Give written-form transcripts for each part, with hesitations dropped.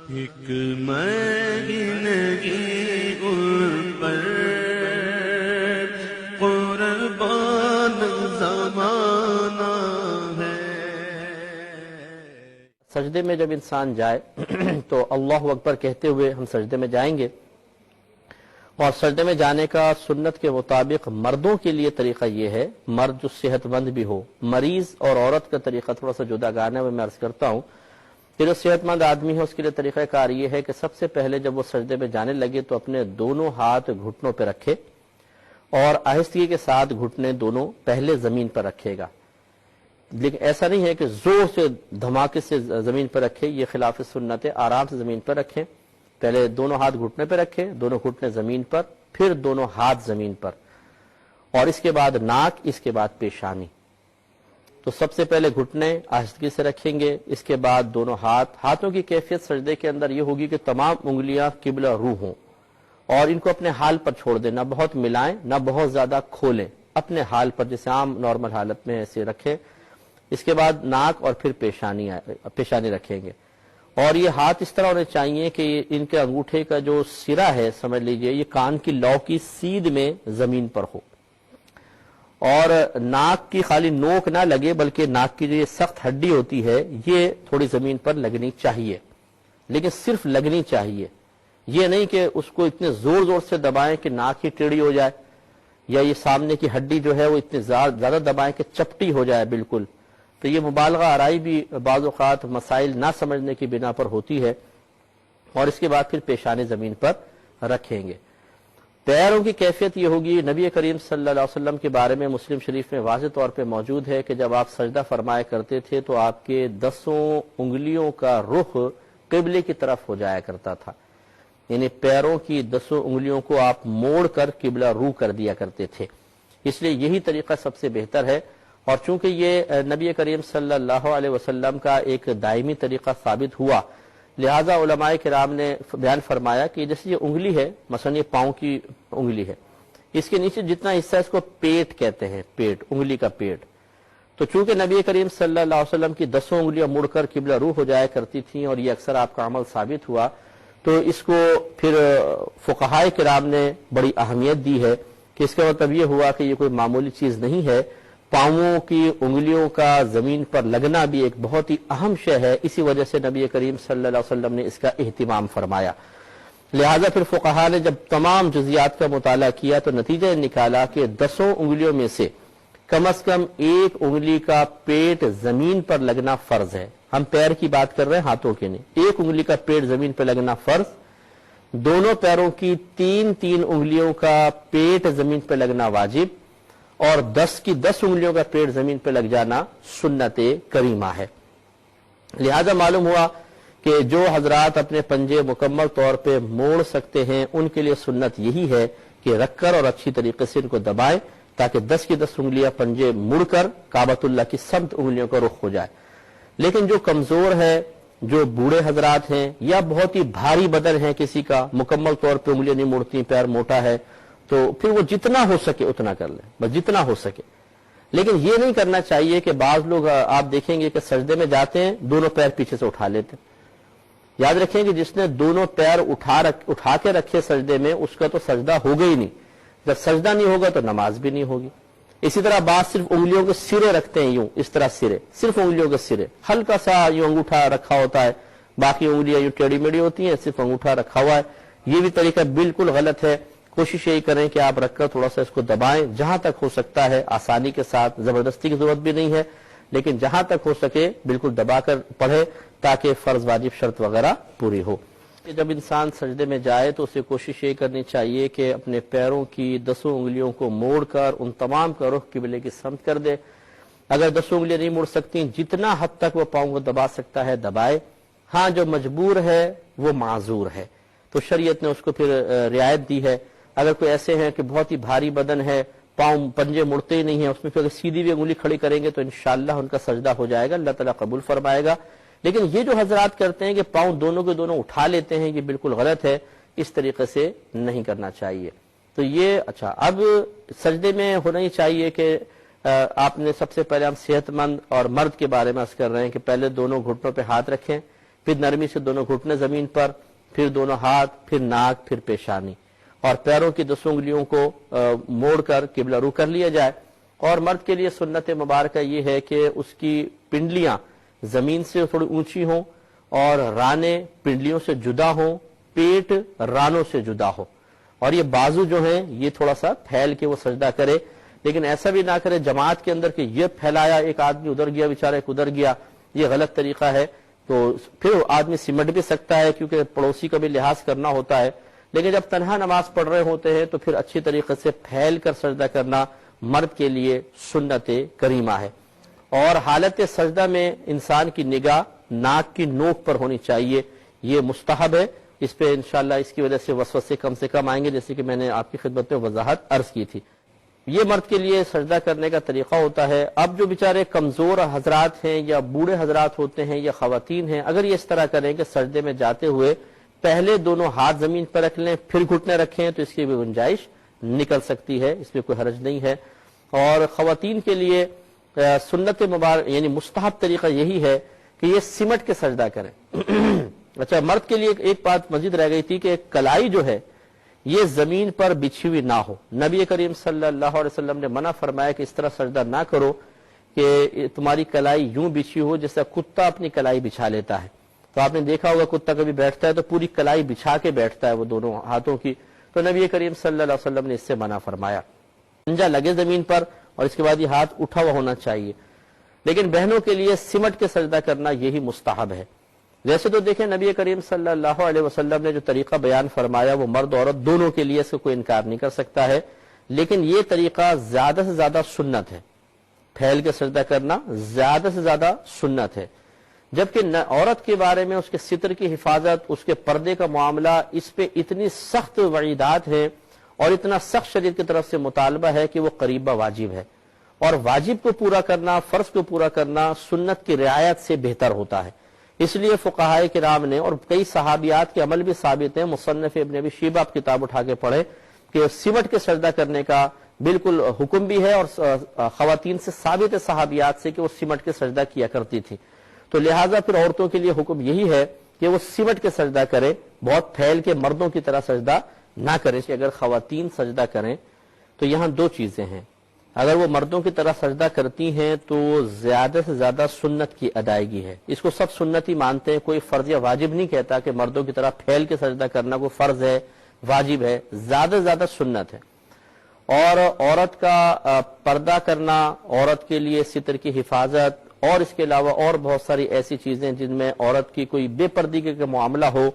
ایک مہینگی ان پر قربان زمانہ ہے۔ سجدے میں جب انسان جائے تو اللہ اکبر کہتے ہوئے ہم سجدے میں جائیں گے، اور سجدے میں جانے کا سنت کے مطابق مردوں کے لیے طریقہ یہ ہے، مرد جو صحت مند بھی ہو، مریض اور عورت کا طریقہ تھوڑا سا جدا گانا ہے، میں عرض کرتا ہوں کہ جو صحت مند آدمی ہے اس کے لیے طریقہ کار یہ ہے کہ سب سے پہلے جب وہ سجدے میں جانے لگے تو اپنے دونوں ہاتھ گھٹنوں پہ رکھے اور آہستگی کے ساتھ گھٹنے دونوں پہلے زمین پر رکھے گا، لیکن ایسا نہیں ہے کہ زور سے دھماکے سے زمین پر رکھے، یہ خلاف سنت ہے۔ آرام سے زمین پر رکھیں، پہلے دونوں ہاتھ گھٹنے پہ رکھیں، دونوں گھٹنے زمین پر، پھر دونوں ہاتھ زمین پر، اور اس کے بعد ناک، اس کے بعد پیشانی۔ تو سب سے پہلے گھٹنے آہستگی سے رکھیں گے، اس کے بعد دونوں ہاتھوں کی کیفیت سجدے کے اندر یہ ہوگی کہ تمام انگلیاں قبلہ رو ہوں، اور ان کو اپنے حال پر چھوڑ دیں، نہ بہت ملائیں نہ بہت زیادہ کھولیں، اپنے حال پر جیسے عام نارمل حالت میں ایسے رکھیں۔ اس کے بعد ناک اور پھر پیشانی رکھیں گے، اور یہ ہاتھ اس طرح ہونے چاہیے کہ ان کے انگوٹھے کا جو سرا ہے سمجھ لیجئے یہ کان کی لو کی سیدھ میں زمین پر ہو، اور ناک کی خالی نوک نہ لگے بلکہ ناک کی جو یہ سخت ہڈی ہوتی ہے یہ تھوڑی زمین پر لگنی چاہیے، لیکن صرف لگنی چاہیے، یہ نہیں کہ اس کو اتنے زور زور سے دبائیں کہ ناک ہی ٹیڑھی ہو جائے، یا یہ سامنے کی ہڈی جو ہے وہ اتنے زیادہ دبائیں کہ چپٹی ہو جائے بالکل، تو یہ مبالغہ آرائی بھی بعض اوقات مسائل نہ سمجھنے کی بنا پر ہوتی ہے۔ اور اس کے بعد پھر پیشانی زمین پر رکھیں گے۔ پیروں کی کیفیت یہ ہوگی، نبی کریم صلی اللہ علیہ وسلم کے بارے میں مسلم شریف میں واضح طور پہ موجود ہے کہ جب آپ سجدہ فرمایا کرتے تھے تو آپ کے 10 انگلیوں کا رخ قبلے کی طرف ہو جایا کرتا تھا، یعنی پیروں کی 10 انگلیوں کو آپ موڑ کر قبلہ رو کر دیا کرتے تھے، اس لیے یہی طریقہ سب سے بہتر ہے۔ اور چونکہ یہ نبی کریم صلی اللہ علیہ وسلم کا ایک دائمی طریقہ ثابت ہوا، لہذا علماء کرام نے بیان فرمایا کہ جیسے یہ انگلی ہے، مثلا یہ پاؤں کی انگلی ہے، اس کے نیچے جتنا حصہ ہے اس کو پیٹ کہتے ہیں، پیٹ، انگلی کا پیٹ، تو چونکہ نبی کریم صلی اللہ علیہ وسلم کی 10 انگلیاں مڑ کر قبلہ رو ہو جایا کرتی تھیں اور یہ اکثر آپ کا عمل ثابت ہوا، تو اس کو پھر فقہائے کرام نے بڑی اہمیت دی ہے کہ اس کا مطلب یہ ہوا کہ یہ کوئی معمولی چیز نہیں ہے، پاؤں کی انگلیوں کا زمین پر لگنا بھی ایک بہت ہی اہم شے ہے، اسی وجہ سے نبی کریم صلی اللہ علیہ وسلم نے اس کا اہتمام فرمایا۔ لہذا پھر فقہاء نے جب تمام جزیات کا مطالعہ کیا تو نتیجہ نکالا کہ 10 انگلیوں میں سے کم از کم ایک انگلی کا پیٹ زمین پر لگنا فرض ہے، ہم پیر کی بات کر رہے ہیں، ہاتھوں کے نہیں، ایک انگلی کا پیٹ زمین پر لگنا فرض، دونوں پیروں کی 3 انگلیوں کا پیٹ زمین پر لگنا واجب، اور 10 انگلیوں کا پیٹ زمین پہ لگ جانا سنت کریمہ ہے۔ لہذا معلوم ہوا کہ جو حضرات اپنے پنجے مکمل طور پہ موڑ سکتے ہیں ان کے لیے سنت یہی ہے کہ رکھ کر اور اچھی طریقے سے ان کو دبائیں تاکہ 10 انگلیاں پنجے مڑ کر کعبۃ اللہ کی سمت انگلیوں کا رخ ہو جائے۔ لیکن جو کمزور ہے، جو بوڑھے حضرات ہیں، یا بہت ہی بھاری بدن ہے کسی کا، مکمل طور پہ انگلیاں نہیں مڑتی، پیر موٹا ہے، تو پھر وہ جتنا ہو سکے اتنا کر لیں، بس جتنا ہو سکے۔ لیکن یہ نہیں کرنا چاہیے کہ بعض لوگ آپ دیکھیں گے کہ سجدے میں جاتے ہیں دونوں پیر پیچھے سے اٹھا لیتے ہیں۔ یاد رکھیں کہ جس نے دونوں پیر اٹھا کے رکھے سجدے میں اس کا تو سجدہ ہوگا ہی نہیں، جب سجدہ نہیں ہوگا تو نماز بھی نہیں ہوگی۔ اسی طرح بعض صرف انگلیوں کے سرے رکھتے ہیں، یوں اس طرح سرے، صرف انگلیوں کے سرے، ہلکا سا یوں انگوٹھا رکھا ہوتا ہے، باقی انگلیاں یوں ٹیڑھی میڑھی ہوتی ہیں، صرف انگوٹھا رکھا ہوا ہے، یہ بھی طریقہ بالکل غلط ہے۔ کوشش یہی کریں کہ آپ رکھ کر تھوڑا سا اس کو دبائیں جہاں تک ہو سکتا ہے، آسانی کے ساتھ، زبردستی کی ضرورت بھی نہیں ہے، لیکن جہاں تک ہو سکے بالکل دبا کر پڑھے تاکہ فرض واجب شرط وغیرہ پوری ہو۔ جب انسان سجدے میں جائے تو اسے کوشش یہ کرنی چاہیے کہ اپنے پیروں کی 10 انگلیوں کو موڑ کر ان تمام کا رخ قبلے کی سمت کر دے۔ اگر 10 انگلیاں نہیں موڑ سکتی، جتنا حد تک وہ پاؤں کو دبا سکتا ہے دبائے۔ ہاں جو مجبور ہے وہ معذور ہے، تو شریعت نے اس کو پھر رعایت دی ہے۔ اگر کوئی ایسے ہیں کہ بہت ہی بھاری بدن ہے، پاؤں پنجے مڑتے ہی نہیں ہیں، اس میں پھر اگر سیدھی بھی انگلی کھڑی کریں گے تو انشاءاللہ ان کا سجدہ ہو جائے گا، اللہ تعالیٰ قبول فرمائے گا۔ لیکن یہ جو حضرات کرتے ہیں کہ پاؤں دونوں کے دونوں اٹھا لیتے ہیں، یہ بالکل غلط ہے، اس طریقے سے نہیں کرنا چاہیے۔ تو یہ اچھا، اب سجدے میں ہونا ہی چاہیے کہ آپ نے سب سے پہلے ہم صحت مند اور مرد کے بارے میں عرض کر رہے ہیں کہ پہلے دونوں گھٹنوں پہ ہاتھ رکھیں، پھر نرمی سے دونوں گھٹنے زمین پر، پھر دونوں ہاتھ، پھر ناک، پھر پیشانی، اور پیروں کی 10 انگلیوں کو موڑ کر قبلہ رو کر لیا جائے۔ اور مرد کے لیے سنت مبارکہ یہ ہے کہ اس کی پنڈلیاں زمین سے تھوڑی اونچی ہوں اور رانے پنڈلیوں سے جدا ہوں، پیٹ رانوں سے جدا ہو، اور یہ بازو جو ہیں یہ تھوڑا سا پھیل کے وہ سجدہ کرے، لیکن ایسا بھی نہ کرے جماعت کے اندر کہ یہ پھیلایا، ایک آدمی ادھر گیا بیچارہ ایک ادھر گیا، یہ غلط طریقہ ہے۔ تو پھر آدمی سمٹ بھی سکتا ہے کیونکہ پڑوسی کا بھی لحاظ کرنا ہوتا ہے، لیکن جب تنہا نماز پڑھ رہے ہوتے ہیں تو پھر اچھی طریقے سے پھیل کر سجدہ کرنا مرد کے لیے سنت کریمہ ہے۔ اور حالت سجدہ میں انسان کی نگاہ ناک کی نوک پر ہونی چاہیے، یہ مستحب ہے۔ اس پہ انشاءاللہ اس کی وجہ سے وسوسے کم سے کم آئیں گے، جیسے کہ میں نے آپ کی خدمت میں وضاحت عرض کی تھی۔ یہ مرد کے لیے سجدہ کرنے کا طریقہ ہوتا ہے۔ اب جو بیچارے کمزور حضرات ہیں یا بوڑھے حضرات ہوتے ہیں یا خواتین ہیں، اگر یہ اس طرح کریں کہ سجدے میں جاتے ہوئے پہلے دونوں ہاتھ زمین پر رکھ لیں پھر گھٹنے رکھیں تو اس کی بھی گنجائش نکل سکتی ہے، اس میں کوئی حرج نہیں ہے۔ اور خواتین کے لیے سنت مبارک یعنی مستحب طریقہ یہی ہے کہ یہ سمٹ کے سجدہ کریں۔ اچھا، مرد کے لیے ایک بات مزید رہ گئی تھی کہ کلائی جو ہے یہ زمین پر بچھی ہوئی نہ ہو۔ نبی کریم صلی اللہ علیہ وسلم نے منع فرمایا کہ اس طرح سجدہ نہ کرو کہ تمہاری کلائی یوں بچھی ہو جیسا کتا اپنی کلائی بچھا لیتا ہے۔ تو آپ نے دیکھا ہوگا کتا کبھی بیٹھتا ہے تو پوری کلائی بچھا کے بیٹھتا ہے وہ دونوں ہاتھوں کی، تو نبی کریم صلی اللہ علیہ وسلم نے اس سے منع فرمایا۔ پنجہ لگے زمین پر اور اس کے بعد یہ ہاتھ اٹھا ہوا ہونا چاہیے، لیکن بہنوں کے لیے سمٹ کے سجدہ کرنا یہی مستحب ہے۔ ویسے تو دیکھیں نبی کریم صلی اللہ علیہ وسلم نے جو طریقہ بیان فرمایا وہ مرد عورت دونوں کے لیے، اس کو کوئی انکار نہیں کر سکتا ہے، لیکن یہ طریقہ زیادہ سے زیادہ سنت ہے، پھیل کے سجدہ کرنا زیادہ سے زیادہ سنت ہے۔ جبکہ عورت کے بارے میں اس کے ستر کی حفاظت، اس کے پردے کا معاملہ، اس پہ اتنی سخت وعیدات ہیں اور اتنا سخت شریعت کی طرف سے مطالبہ ہے کہ وہ قریبہ واجب ہے، اور واجب کو پورا کرنا، فرض کو پورا کرنا سنت کی رعایت سے بہتر ہوتا ہے۔ اس لیے فقہائے کرام نے اور کئی صحابیات کے عمل بھی ثابت ہیں، مصنف ابن ابی شیبہ آپ کتاب اٹھا کے پڑھے کہ سمٹ کے سجدہ کرنے کا بالکل حکم بھی ہے، اور خواتین سے ثابت ہے صحابیات سے کہ وہ سمٹ کے سجدہ کیا کرتی تھی۔ تو لہٰذا پھر عورتوں کے لیے حکم یہی ہے کہ وہ سمٹ کے سجدہ کرے، بہت پھیل کے مردوں کی طرح سجدہ نہ کرے۔ کہ اگر خواتین سجدہ کریں تو یہاں دو چیزیں ہیں، اگر وہ مردوں کی طرح سجدہ کرتی ہیں تو زیادہ سے زیادہ سنت کی ادائیگی ہے، اس کو سب سنت ہی مانتے ہیں، کوئی فرض یا واجب نہیں کہتا کہ مردوں کی طرح پھیل کے سجدہ کرنا کوئی فرض ہے واجب ہے، زیادہ سے زیادہ سنت ہے۔ اور عورت کا پردہ کرنا، عورت کے لیے ستر کی حفاظت، اور اس کے علاوہ اور بہت ساری ایسی چیزیں جن میں عورت کی کوئی بے پردگی کا معاملہ ہو،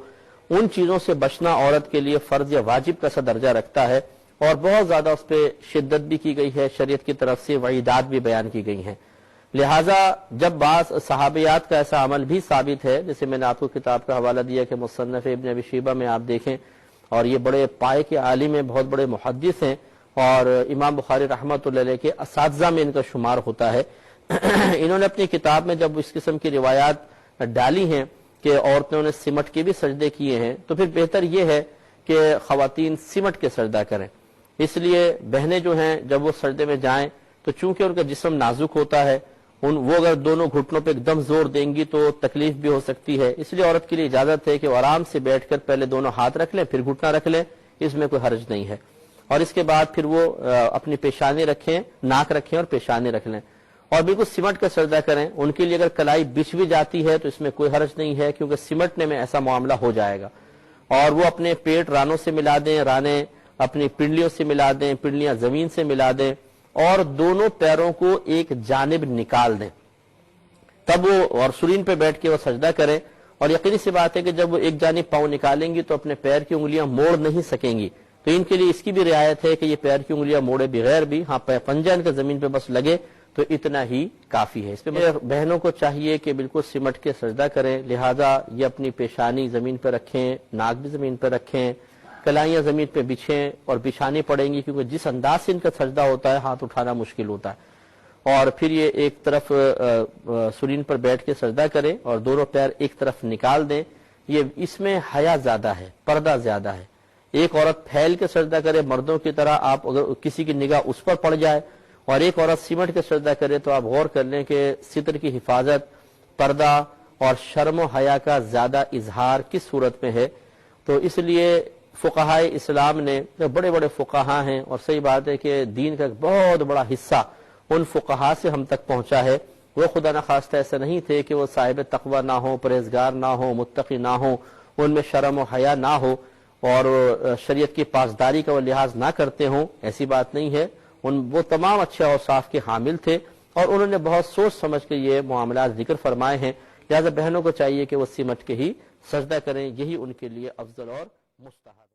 ان چیزوں سے بچنا عورت کے لیے فرض یا واجب کا سا درجہ رکھتا ہے، اور بہت زیادہ اس پہ شدت بھی کی گئی ہے، شریعت کی طرف سے وعیدات بھی بیان کی گئی ہیں۔ لہٰذا جب بعض صحابیات کا ایسا عمل بھی ثابت ہے، جیسے میں نے آپ کو کتاب کا حوالہ دیا کہ مصنف ابن ابی شیبہ میں آپ دیکھیں، اور یہ بڑے پائے کے عالم ہیں، بہت بڑے محدث ہیں، اور امام بخاری رحمۃ اللہ علیہ کے اساتذہ میں ان کا شمار ہوتا ہے۔ انہوں نے اپنی کتاب میں جب اس قسم کی روایات ڈالی ہیں کہ عورتوں نے سمٹ کے بھی سجدے کیے ہیں، تو پھر بہتر یہ ہے کہ خواتین سمٹ کے سجدہ کریں۔ اس لیے بہنیں جو ہیں جب وہ سجدے میں جائیں تو چونکہ ان کا جسم نازک ہوتا ہے، وہ اگر دونوں گھٹنوں پہ ایک دم زور دیں گی تو تکلیف بھی ہو سکتی ہے، اس لیے عورت کے لیے اجازت ہے کہ وہ آرام سے بیٹھ کر پہلے دونوں ہاتھ رکھ لیں پھر گھٹنا رکھ لیں، اس میں کوئی حرج نہیں ہے۔ اور اس کے بعد پھر وہ اپنی پیشانی رکھیں، ناک رکھیں اور پیشانی رکھ لیں، اور بالکل سمٹ کا سجدہ کریں۔ ان کے لیے اگر کلائی بچھ بھی جاتی ہے تو اس میں کوئی حرج نہیں ہے، کیونکہ سمٹنے میں ایسا معاملہ ہو جائے گا۔ اور وہ اپنے پیٹ رانوں سے ملا دیں، رانے اپنی پنڈلیوں سے ملا دیں، پنڈلیاں زمین سے ملا دیں، اور دونوں پیروں کو ایک جانب نکال دیں، تب وہ اور سرین پہ بیٹھ کے وہ سجدہ کریں۔ اور یقینی سی بات ہے کہ جب وہ ایک جانب پاؤں نکالیں گی تو اپنے پیر کی انگلیاں موڑ نہیں سکیں گی، تو ان کے لیے اس کی بھی رعایت ہے کہ یہ پیر کی انگلیاں موڑے بغیر بھی، ہاں پنجہ ان کے زمین پہ بس لگے تو اتنا ہی کافی ہے۔ اس پہ بہنوں کو چاہیے کہ بالکل سمٹ کے سجدہ کریں، لہذا یہ اپنی پیشانی زمین پہ رکھیں، ناک بھی زمین پہ رکھیں، کلائیاں زمین پہ بچھیں اور بچھانی پڑیں گی، کیونکہ جس انداز سے ان کا سجدہ ہوتا ہے ہاتھ اٹھانا مشکل ہوتا ہے۔ اور پھر یہ ایک طرف سرین پر بیٹھ کے سجدہ کریں اور دونوں پیر ایک طرف نکال دیں۔ یہ اس میں حیا زیادہ ہے، پردہ زیادہ ہے۔ ایک عورت پھیل کے سجدہ کرے مردوں کی طرح، آپ اگر کسی کی نگاہ اس پر پڑ جائے، اور ایک عورت سمٹ کے سجدہ کرے تو آپ غور کر لیں کہ ستر کی حفاظت، پردہ اور شرم و حیا کا زیادہ اظہار کس صورت میں ہے؟ تو اس لیے فقہائے اسلام نے، جو بڑے بڑے فقہا ہیں، اور صحیح بات ہے کہ دین کا ایک بہت بڑا حصہ ان فقہا سے ہم تک پہنچا ہے، وہ خدا نخواستہ ایسے نہیں تھے کہ وہ صاحب تقوی نہ ہو، پرہیزگار نہ ہو، متقی نہ ہو، ان میں شرم و حیا نہ ہو اور شریعت کی پاسداری کا وہ لحاظ نہ کرتے ہوں، ایسی بات نہیں ہے۔ وہ تمام اچھے اوصاف کے حامل تھے اور انہوں نے بہت سوچ سمجھ کے یہ معاملات ذکر فرمائے ہیں، لہذا بہنوں کو چاہیے کہ وہ سمٹ کے ہی سجدہ کریں، یہی ان کے لیے افضل اور مستحب